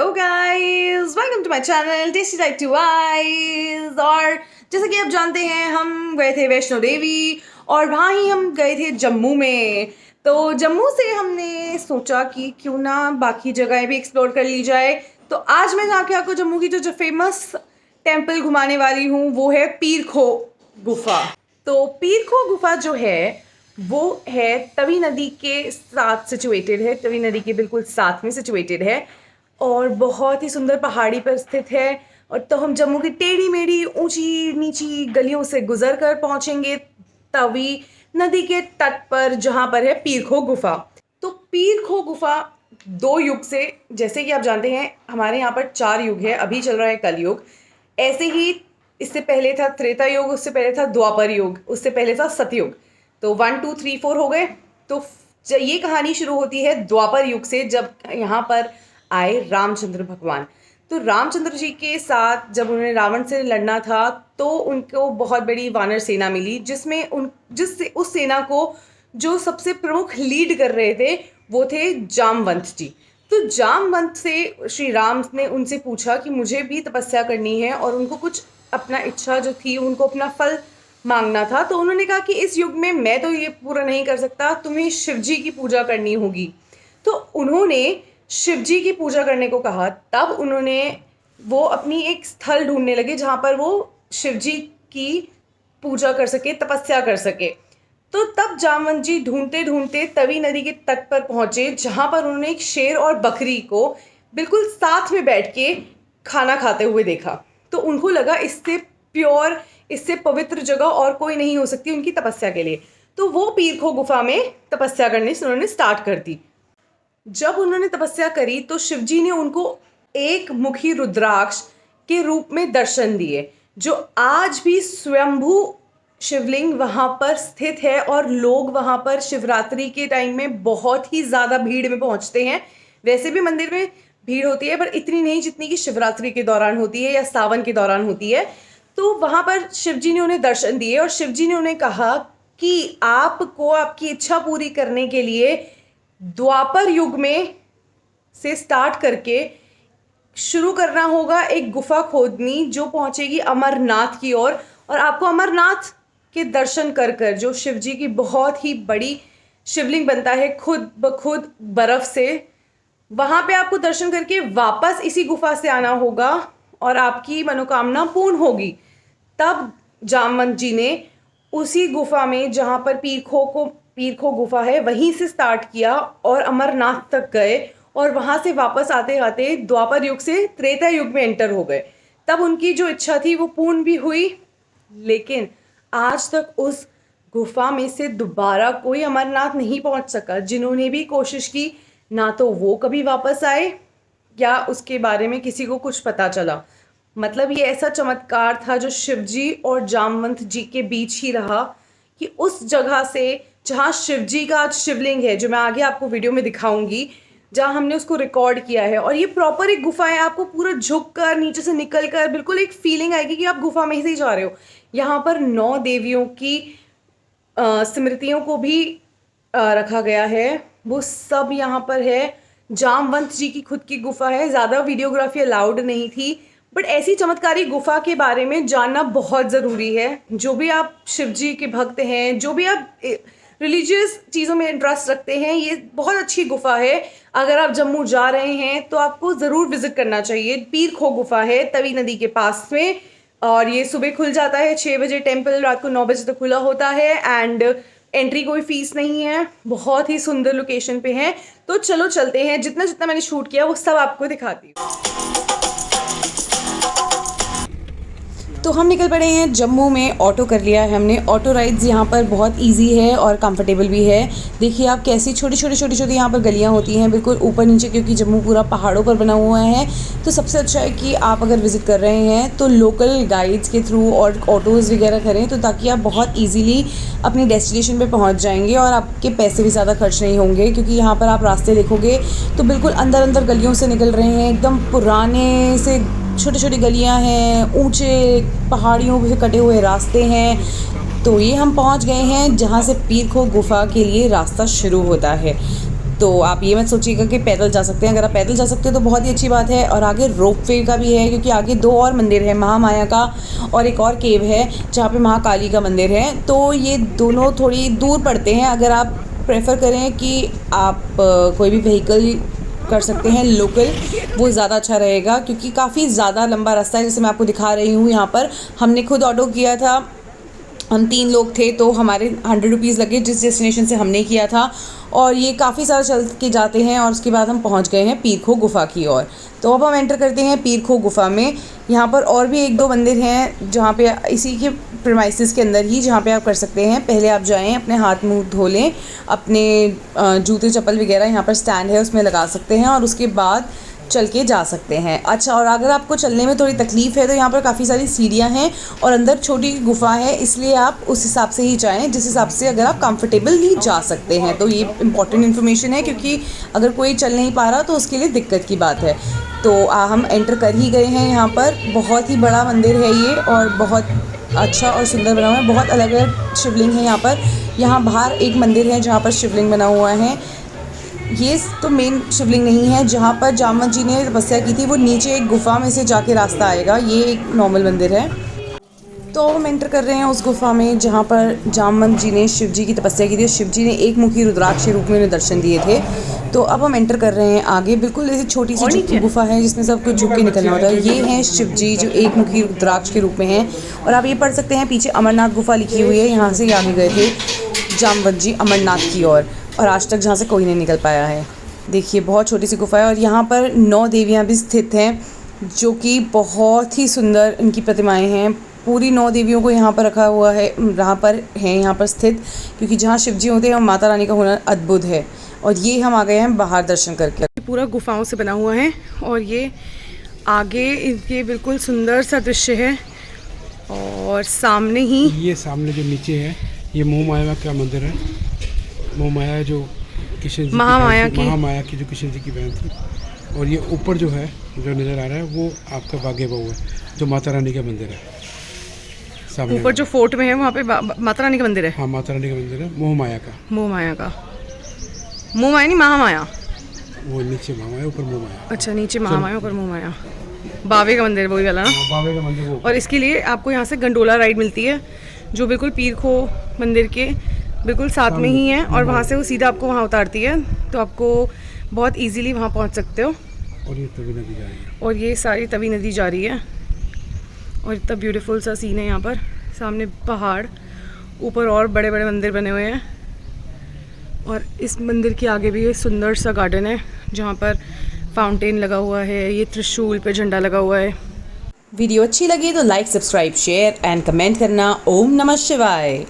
Hello guys, welcome to my channel tasty like to eyes. और जैसा कि आप जानते हैं, हम गए थे वैष्णो देवी और वहाँ ही हम गए थे जम्मू में। तो जम्मू से हमने सोचा कि क्यों ना बाकी जगहें भी एक्सप्लोर कर ली जाए। तो आज मैं जाके आपको जम्मू की जो फेमस टेम्पल घुमाने वाली हूँ वो है पीर खो गुफा। तो पीर खो गुफा जो है वो है तवी नदी के साथ सिचुएटेड है, तवी नदी के बिल्कुल साथ में सिचुएटेड है और बहुत ही सुंदर पहाड़ी पर स्थित है। और तो हम जम्मू की टेढ़ी मेढ़ी ऊंची नीची गलियों से गुजर कर पहुंचेंगे तवी नदी के तट पर, जहां पर है पीर खो गुफा। तो पीर खो गुफा दो युग से, जैसे कि आप जानते हैं हमारे यहाँ पर 4 युग है, अभी चल रहा है कलयुग। ऐसे ही इससे पहले था त्रेता युग, उससे पहले था द्वापर युग, उससे पहले था सतयुग। तो 1 2 3 4 हो गए। तो ये कहानी शुरू होती है द्वापर युग से, जब यहाँ पर आए रामचंद्र भगवान। तो रामचंद्र जी के साथ जब उन्होंने रावण से लड़ना था तो उनको बहुत बड़ी वानर सेना मिली, उस सेना को जो सबसे प्रमुख लीड कर रहे थे वो थे जामवंत जी। तो जामवंत से श्री राम ने उनसे पूछा कि मुझे भी तपस्या करनी है, और उनको कुछ अपना इच्छा जो थी, उनको अपना फल मांगना था। तो उन्होंने कहा कि इस युग में मैं तो ये पूरा नहीं कर सकता, तुम्हें शिव जी की पूजा करनी होगी। तो उन्होंने शिव जी की पूजा करने को कहा। तब वो अपनी एक स्थल ढूंढने लगे जहाँ पर वो शिव जी की पूजा कर सके, तपस्या कर सके। तो तब जामवंत जी ढूंढते ढूंढते तवी नदी के तट पर पहुंचे, जहाँ पर उन्होंने एक शेर और बकरी को बिल्कुल साथ में बैठ के खाना खाते हुए देखा। तो उनको लगा इससे प्योर, इससे पवित्र जगह और कोई नहीं हो सकती उनकी तपस्या के लिए। तो वो पीर खो गुफा में तपस्या करने से उन्होंने स्टार्ट कर दी। जब उन्होंने तपस्या करी तो शिवजी ने उनको एक मुखी रुद्राक्ष के रूप में दर्शन दिए, जो आज भी स्वयंभू शिवलिंग वहाँ पर स्थित है। और लोग वहाँ पर शिवरात्रि के टाइम में बहुत ही ज़्यादा भीड़ में पहुँचते हैं। वैसे भी मंदिर में भीड़ होती है, पर इतनी नहीं जितनी कि शिवरात्रि के दौरान होती है या सावन के दौरान होती है। तो वहाँ पर शिवजी ने उन्हें दर्शन दिए और शिवजी ने उन्हें कहा कि आपको आपकी इच्छा पूरी करने के लिए द्वापर युग में से स्टार्ट करके शुरू करना होगा एक गुफा खोदनी, जो पहुंचेगी अमरनाथ की ओर। और आपको अमरनाथ के दर्शन कर कर, जो शिव जी की बहुत ही बड़ी शिवलिंग बनता है खुद ब खुद बर्फ से, वहाँ पे आपको दर्शन करके वापस इसी गुफा से आना होगा और आपकी मनोकामना पूर्ण होगी। तब जामवंत जी ने उसी गुफा में, जहाँ पर पीर खो गुफा है, वहीं से स्टार्ट किया और अमरनाथ तक गए। और वहाँ से वापस आते आते द्वापर युग से त्रेता युग में एंटर हो गए। तब उनकी जो इच्छा थी वो पूर्ण भी हुई। लेकिन आज तक उस गुफा में से दोबारा कोई अमरनाथ नहीं पहुँच सका। जिन्होंने भी कोशिश की, ना तो वो कभी वापस आए या उसके बारे में किसी को कुछ पता चला। मतलब ये ऐसा चमत्कार था जो शिवजी और जामवंत जी के बीच ही रहा, कि उस जगह से जहाँ शिवजी का आज शिवलिंग है, जो मैं आगे आपको वीडियो में दिखाऊंगी, जहाँ हमने उसको रिकॉर्ड किया है। और ये प्रॉपर एक गुफा है, आपको पूरा झुक कर नीचे से निकल कर बिल्कुल एक फीलिंग आएगी कि आप गुफा में ही जा रहे हो। यहाँ पर 9 देवियों की स्मृतियों को भी रखा गया है, वो सब यहाँ पर है। जामवंत जी की खुद की गुफा है। ज़्यादा वीडियोग्राफी अलाउड नहीं थी, बट ऐसी चमत्कारी गुफा के बारे में जानना बहुत ज़रूरी है। जो भी आप शिव जी के भक्त हैं, जो भी आप रिलीजियस चीज़ों में इंटरेस्ट रखते हैं, ये बहुत अच्छी गुफा है। अगर आप जम्मू जा रहे हैं तो आपको ज़रूर विज़िट करना चाहिए। पीर खो गुफा है तवी नदी के पास में, और ये सुबह खुल जाता है 6 बजे टेम्पल, रात को 9 बजे तक खुला होता है। एंड एंट्री कोई फीस नहीं है। बहुत ही सुंदर लोकेशन पे है। तो चलो चलते हैं, जितना जितना मैंने शूट किया वो सब आपको दिखाती हूँ। तो हम निकल पड़े हैं जम्मू में। ऑटो कर लिया है हमने। ऑटो राइड्स यहाँ पर बहुत इजी है और कंफर्टेबल भी है। देखिए आप कैसी छोटी छोटी यहाँ पर गलियाँ होती हैं, बिल्कुल ऊपर नीचे, क्योंकि जम्मू पूरा पहाड़ों पर बना हुआ है। तो सबसे अच्छा है कि आप अगर विज़िट कर रहे हैं तो लोकल गाइड्स के थ्रू और ऑटोज़ वगैरह करें, तो ताकि आप बहुत ईजीली अपनी डेस्टिनेशन पर पहुँच जाएंगे और आपके पैसे भी ज़्यादा खर्च नहीं होंगे। क्योंकि यहाँ पर आप रास्ते देखोगे तो बिल्कुल अंदर अंदर गलियों से निकल रहे हैं, एकदम पुराने से छोटी छोटी गलियां हैं, ऊंचे पहाड़ियों से कटे हुए रास्ते हैं। तो ये हम पहुंच गए हैं जहां से पीर खो गुफा के लिए रास्ता शुरू होता है। तो आप ये मत सोचिएगा कि पैदल जा सकते हैं। अगर आप पैदल जा सकते हैं तो बहुत ही अच्छी बात है। और आगे रोप वे का भी है, क्योंकि आगे 2 और मंदिर है, महामाया का और एक और केव है जहाँ पे महाकाली का मंदिर है। तो ये दोनों थोड़ी दूर पड़ते हैं। अगर आप प्रेफर करें कि आप कोई भी व्हीकल कर सकते हैं लोकल, वो ज़्यादा अच्छा रहेगा, क्योंकि काफ़ी ज़्यादा लंबा रास्ता है। जैसे मैं आपको दिखा रही हूँ यहाँ पर, हमने खुद ऑटो किया था, हम 3 लोग थे, तो हमारे 100 रुपीज़ लगे जिस डेस्टिनेशन से हमने किया था। और ये काफ़ी सारा चल के जाते हैं और उसके बाद हम पहुंच गए हैं पीर खो गुफ़ा की ओर। तो अब हम एंटर करते हैं पीर खो गुफ़ा में। यहाँ पर और भी 1-2 मंदिर हैं जहाँ पे इसी के प्रीमाइसेस के अंदर ही, जहाँ पे आप कर सकते हैं। पहले आप जाएं, अपने हाथ मुंह धो लें, अपने जूते चप्पल वगैरह यहाँ पर स्टैंड है उसमें लगा सकते हैं, और उसके बाद चल के जा सकते हैं। अच्छा, और अगर आपको चलने में थोड़ी तकलीफ़ है तो यहाँ पर काफ़ी सारी सीढ़ियाँ हैं और अंदर छोटी गुफ़ा है, इसलिए आप उस हिसाब से ही जाएं जिस हिसाब से अगर आप कंफर्टेबली जा सकते हैं। तो ये इंपॉर्टेंट इन्फॉर्मेशन है, क्योंकि अगर कोई चल नहीं पा रहा तो उसके लिए दिक्कत की बात है। तो हम एंटर कर ही गए हैं यहाँ पर। बहुत ही बड़ा मंदिर है ये और बहुत अच्छा और सुंदर बना हुआ है। बहुत अलग अलग शिवलिंग है यहाँ पर। यहाँ बाहर एक मंदिर है जहाँ पर शिवलिंग बना हुआ है। ये तो मेन शिवलिंग नहीं है, जहाँ पर जामवंत जी ने तपस्या की थी वो नीचे एक गुफ़ा में से जाके रास्ता आएगा। ये एक नॉर्मल मंदिर है। तो हम एंटर कर रहे हैं उस गुफ़ा में जहाँ पर जामवंत जी ने शिव जी की तपस्या की थी। शिव जी ने एक मुखी रुद्राक्ष के रूप में उन्हें दर्शन दिए थे। तो अब हम एंटर कर रहे हैं आगे। बिल्कुल ऐसी छोटी सी गुफ़ा है जिसमें सब कुछ झुक के निकलना होता है। ये हैं शिव जी जो एक मुखी रुद्राक्ष के रूप में हैं। और आप ये पढ़ सकते हैं, पीछे अमरनाथ गुफ़ा लिखी हुई है। यहाँ से आगे गए थे जामवंत जी अमरनाथ की ओर, और आज तक जहाँ से कोई नहीं निकल पाया है। देखिए बहुत छोटी सी गुफ़ा है और यहाँ पर 9 देवियाँ भी स्थित हैं, जो कि बहुत ही सुंदर इनकी प्रतिमाएं हैं। पूरी 9 देवियों को यहाँ पर रखा हुआ है, यहाँ पर स्थित, क्योंकि जहाँ शिव जी होते हैं और माता रानी का हुनर अद्भुत है। और ये हम आ गए हैं बाहर दर्शन करके। पूरा गुफाओं से बना हुआ है और ये आगे इनके बिल्कुल सुंदर सा दृश्य है। और सामने ही ये सामने जो नीचे है ये महामाया का मंदिर है। महामाया जो कृष्ण जी महामाया की जो कृष्ण जी की बहन थी। और ये ऊपर जो है जो नज़र आ रहा है वो आपका बागे बहु है, जो माता रानी का मंदिर है। सामने ऊपर जो फोर्ट में है वहाँ पे माता रानी का मंदिर है। हाँ, माता रानी का मंदिर है, महामाया का नहीं महामाया। वो नीचे महामाया, ऊपर महामाया। अच्छा, नीचे महामाया ऊपर महामाया। बावे का मंदिर वही वाला ना? बावे का मंदिर वो। और इसके लिए आपको यहाँ से गंडोला राइड मिलती है, जो बिल्कुल पीर खो मंदिर के बिल्कुल साथ में ही है। और वहाँ से वो सीधा आपको वहाँ उतारती है, तो आपको बहुत इजीली वहाँ पहुँच सकते हो। और ये तवी नदी जा रही है। और ये सारी तवी नदी जा रही है। और इतना ब्यूटीफुल सा सीन है यहाँ पर। सामने पहाड़, ऊपर और बड़े बड़े मंदिर बने हुए हैं। और इस मंदिर के आगे भी एक सुंदर सा गार्डन है जहाँ पर फाउंटेन लगा हुआ है। ये त्रिशूल पे झंडा लगा हुआ है। वीडियो अच्छी लगी तो like, subscribe, share and comment करना। ओम नमः शिवाय।